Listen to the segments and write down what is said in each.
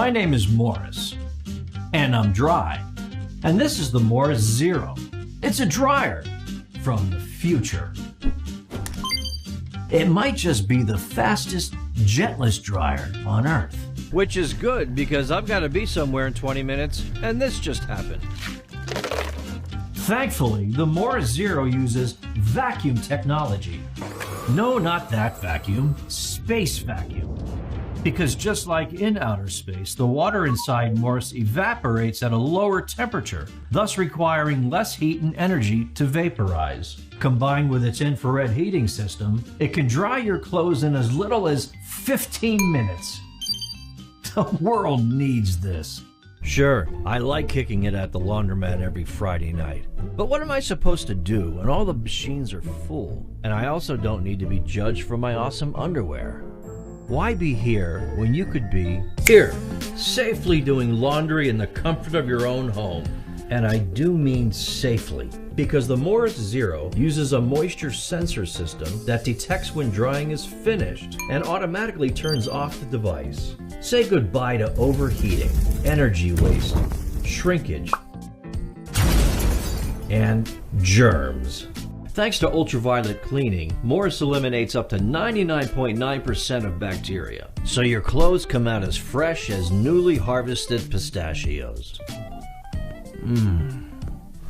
My name is Morris, and I'm dry. And this is the Morris Zero. It's a dryer from the future. It might just be the fastest, gentlest dryer on Earth. Which is good because I've got to be somewhere in 20 minutes, and this just happened. Thankfully, the Morris Zero uses vacuum technology. No, not that vacuum, space vacuum. Because just like in outer space, the water inside Morris evaporates at a lower temperature, thus requiring less heat and energy to vaporize. Combined with its infrared heating system, it can dry your clothes in as little as 15 minutes. The world needs this. Sure, I like kicking it at the laundromat every Friday night. But what am I supposed to do when all the machines are full, and I also don't need to be judged for my awesome underwear? Why be here when you could be here, safely doing laundry in the comfort of your own home? And I do mean safely, because the Morris Zero uses a moisture sensor system that detects when drying is finished and automatically turns off the device. Say goodbye to overheating, energy waste, shrinkage, and germs. Thanks to ultraviolet cleaning, Morris eliminates up to 99.9% of bacteria, so your clothes come out as fresh as newly harvested pistachios.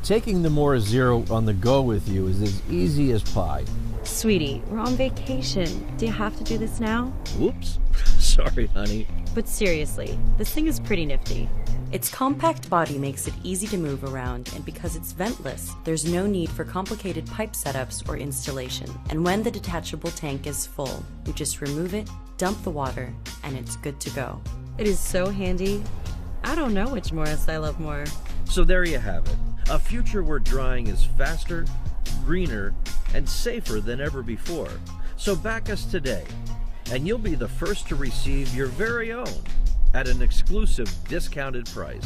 Taking the Morris Zero on the go with you is as easy as pie. Sweetie, we're on vacation. Do you have to do this now? Whoops. Sorry, honey. But seriously, this thing is pretty nifty. Its compact body makes it easy to move around, and because it's ventless, there's no need for complicated pipe setups or installation. And when the detachable tank is full, you just remove it, dump the water, and it's good to go. It is so handy. I don't know which Morris I love more. So there you have it. A future where drying is faster, greener, and safer than ever before. So back us today, and you'll be the first to receive your very own at an exclusive discounted price.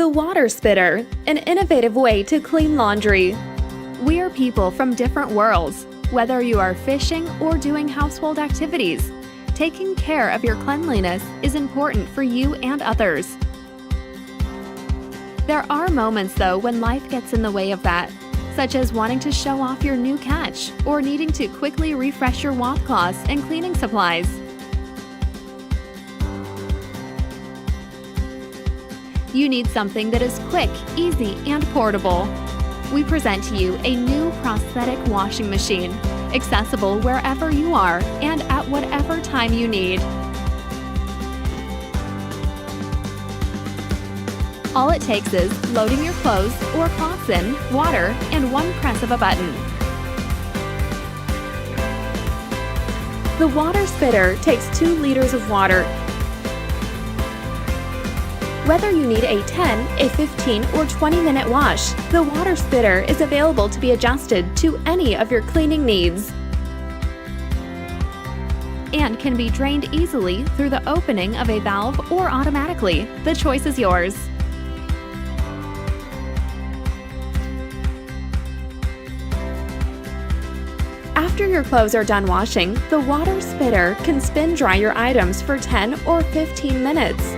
The Water Spitter, an innovative way to clean laundry. We are people from different worlds. Whether you are fishing or doing household activities, taking care of your cleanliness is important for you and others. There are moments, though, when life gets in the way of that, such as wanting to show off your new catch or needing to quickly refresh your washcloths and cleaning supplies. You need something that is quick, easy, and portable. We present to you a new prosthetic washing machine, accessible wherever you are and at whatever time you need. All it takes is loading your clothes or cloths in, water, and one press of a button. The Water Spitter takes 2 liters of water. Whether you need a 10, a 15, or 20-minute wash, the Water Spitter is available to be adjusted to any of your cleaning needs and can be drained easily through the opening of a valve or automatically. The choice is yours. After your clothes are done washing, the Water Spitter can spin dry your items for 10 or 15 minutes.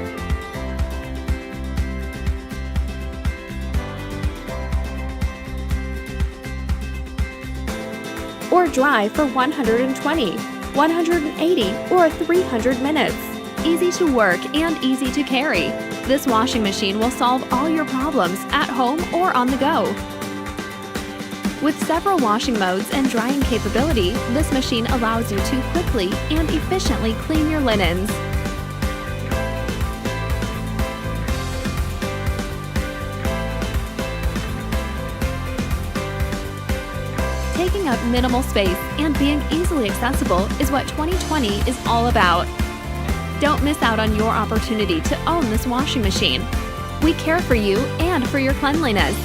Or dry for 120, 180, or 300 minutes. Easy to work and easy to carry. This washing machine will solve all your problems at home or on the go. With several washing modes and drying capability, this machine allows you to quickly and efficiently clean your linens. Taking up minimal space and being easily accessible is what 2020 is all about. Don't miss out on your opportunity to own this washing machine. We care for you and for your cleanliness.